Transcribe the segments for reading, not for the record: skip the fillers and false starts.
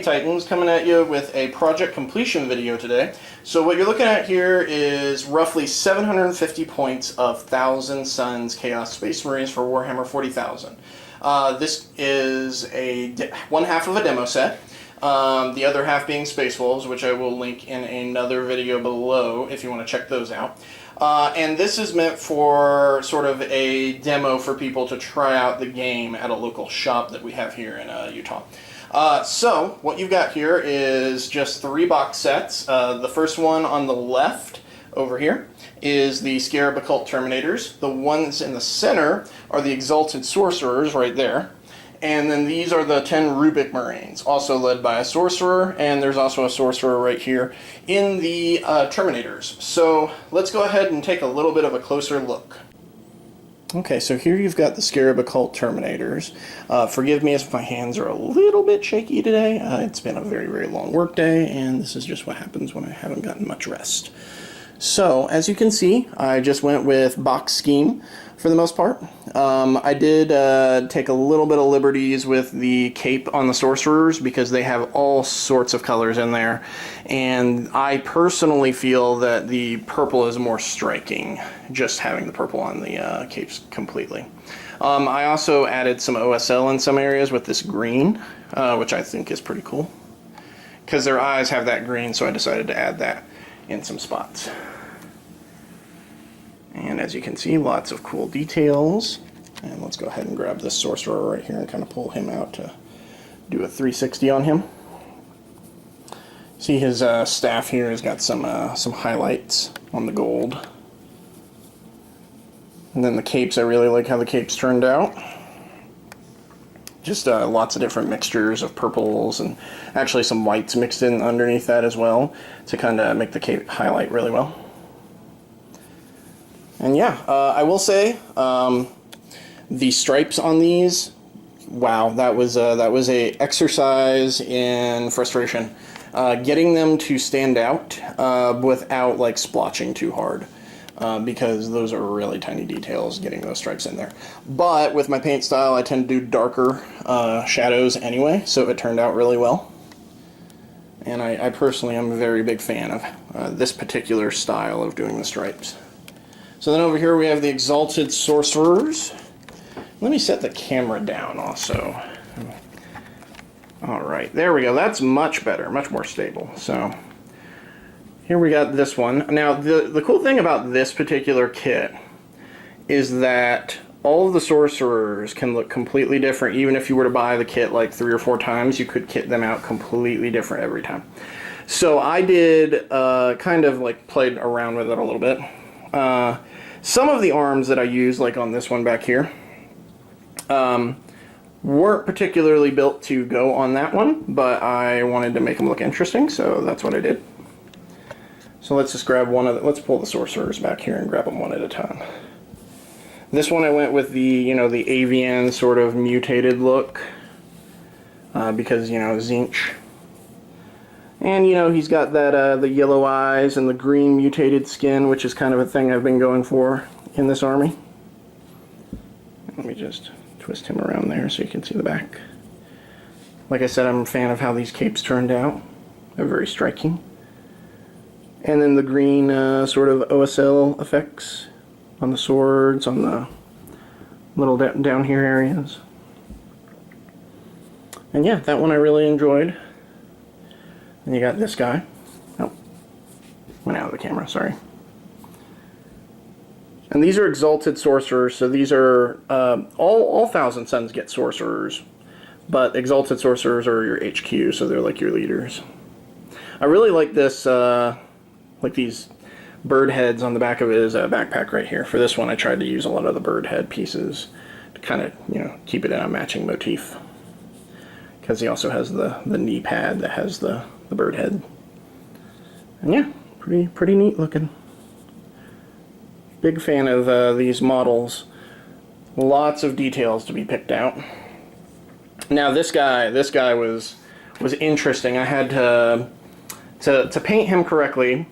Titans, coming at you with a project completion video today. So what you're looking at here is roughly 750 points of Thousand Suns Chaos Space Marines for Warhammer 40,000. This is one half of a demo set, the other half being Space Wolves, which I will link in another video below if you want to check those out. And this is meant for sort of a demo for people to try out the game at a local shop that we have here in Utah. So what you've got here is just 3 box sets. The first one on the left over here is the Scarab Occult Terminators. The ones in the center are the Exalted Sorcerers right there. And then these are the 10 Rubic Marines, also led by a Sorcerer, and there's also a Sorcerer right here in the Terminators. So let's go ahead and take a little bit of a closer look. Okay, so here you've got the Scarab Occult Terminators. Forgive me if my hands are a little bit shaky today. It's been a very, very long work day, and this is just what happens when I haven't gotten much rest. So, as you can see, I just went with box scheme for the most part. I did take a little bit of liberties with the cape on the Sorcerers because they have all sorts of colors in there, and I personally feel that the purple is more striking, just having the purple on the capes completely. I also added some OSL in some areas with this green, which I think is pretty cool, because their eyes have that green, so I decided to add that in some spots. And as you can see, lots of cool details. And let's go ahead and grab this Sorcerer right here and kind of pull him out to do a 360 on him. See his staff here has got some highlights on the gold. And then the capes, I really like how the capes turned out. Just lots of different mixtures of purples and actually some whites mixed in underneath that as well to kind of make the cape highlight really well. And yeah, I will say the stripes on these, wow, that was a exercise in frustration. Getting them to stand out without like splotching too hard. Because those are really tiny details, getting those stripes in there. But with my paint style, I tend to do darker shadows anyway, so it turned out really well. And I personally am a very big fan of this particular style of doing the stripes. So then over here we have the Exalted Sorcerers. Let me set the camera down also. Alright, there we go. That's much better, much more stable. So here we got this one. Now, the cool thing about this particular kit is that all of the Sorcerers can look completely different. Even if you were to buy the kit like 3 or 4 times, you could kit them out completely different every time. So I did kind of like played around with it a little bit. Some of the arms that I used, like on this one back here, weren't particularly built to go on that one, but I wanted to make them look interesting, so that's what I did. So let's just grab one of the, let's pull the Sorcerers back here and grab them one at a time. This one I went with the, you know, the avian sort of mutated look, because, you know, Zinch. And, you know, he's got that, the yellow eyes and the green mutated skin, which is kind of a thing I've been going for in this army. Let me just twist him around there so you can see the back. Like I said, I'm a fan of how these capes turned out. They're very striking. And then the green sort of OSL effects on the swords, on the little down here areas. And yeah, that one I really enjoyed. And you got this guy. Oh, went out of the camera, sorry. And these are Exalted Sorcerers, so these are, all Thousand Suns get Sorcerers, but Exalted Sorcerers are your HQ, so they're like your leaders. I really like this, like these bird heads on the back of his backpack right here. For this one, I tried to use a lot of the bird head pieces to kind of, you know, keep it in a matching motif. Because he also has the knee pad that has the bird head. And yeah, pretty neat looking. Big fan of these models. Lots of details to be picked out. Now this guy was interesting. I had to paint him correctly.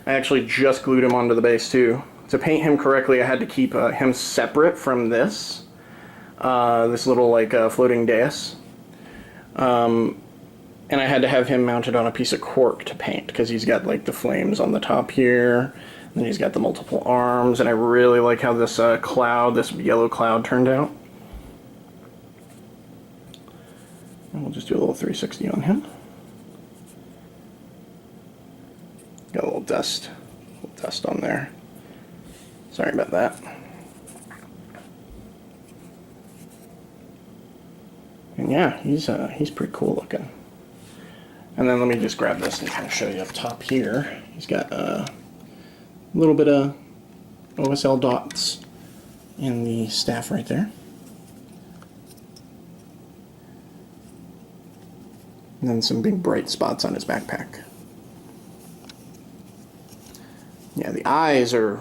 I actually just glued him onto the base too. To paint him correctly, I had to keep him separate from this little like floating dais. And I had to have him mounted on a piece of cork to paint, because he's got like the flames on the top here, and then he's got the multiple arms, and I really like how this cloud, this yellow cloud turned out. And we'll just do a little 360 on him. Got a little dust on there. Sorry about that. And yeah, he's pretty cool looking. And then let me just grab this and kind of show you up top here. He's got a little bit of OSL dots in the staff right there. And then some big bright spots on his backpack. Yeah, the eyes are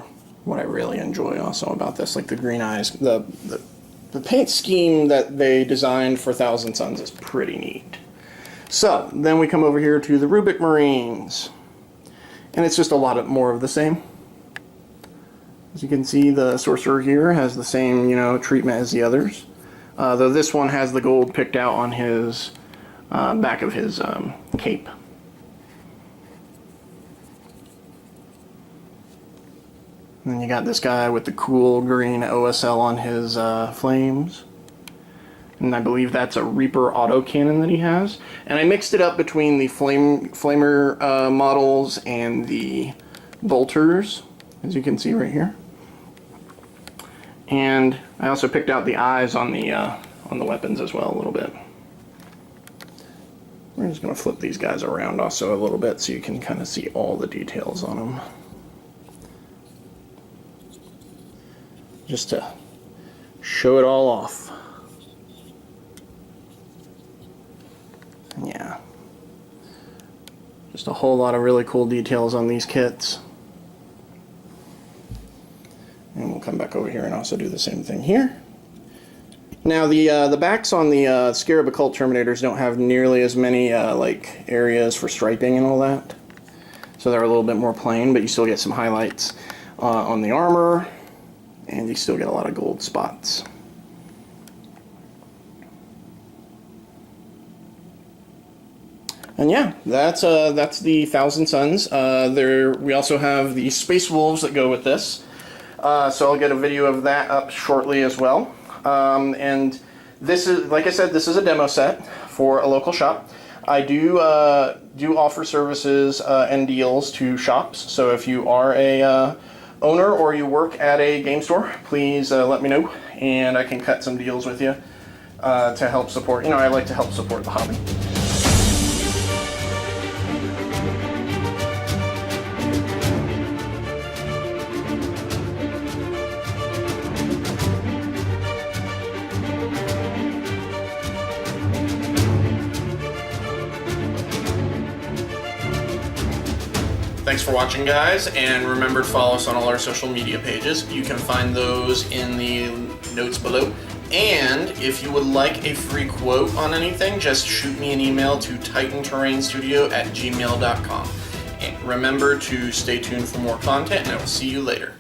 what I really enjoy also about this, like the green eyes. The paint scheme that they designed for Thousand Suns is pretty neat. So, then we come over here to the Rubic Marines. And it's just a lot more of the same. As you can see, the Sorcerer here has the same, treatment as the others. Though this one has the gold picked out on his back of his cape. And then you got this guy with the cool green OSL on his flames. And I believe that's a Reaper autocannon that he has. And I mixed it up between the flamer models and the bolters, as you can see right here. And I also picked out the eyes on the weapons as well a little bit. We're just going to flip these guys around also a little bit so you can kind of see all the details on them. Just to show it all off. Yeah. Just a whole lot of really cool details on these kits. And we'll come back over here and also do the same thing here. Now the backs on the Scarab Occult Terminators don't have nearly as many like areas for striping and all that. So they're a little bit more plain, but you still get some highlights on the armor, and you still get a lot of gold spots. And yeah, that's the Thousand Suns. We also have the Space Wolves that go with this. So I'll get a video of that up shortly as well. And this is, like I said, this is a demo set for a local shop. I do offer services and deals to shops. So if you are a owner or you work at a game store, please let me know, and I can cut some deals with you to help support. I like to help support the hobby. Thanks for watching, guys, and remember to follow us on all our social media pages. You can find those in the notes below. And if you would like a free quote on anything, just shoot me an email to titanterrainstudio@gmail.com. And remember to stay tuned for more content, and I will see you later.